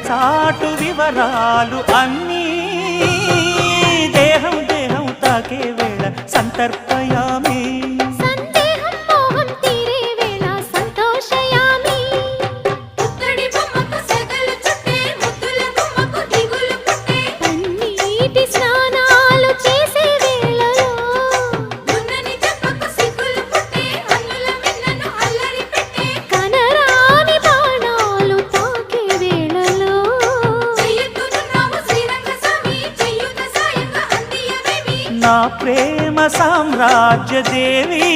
చాటు వివరాలు అన్నీ దేహం దేహం తాకే వేళ సంతర్పయామి నా ప్రేమ సామ్రాజ్య దేవి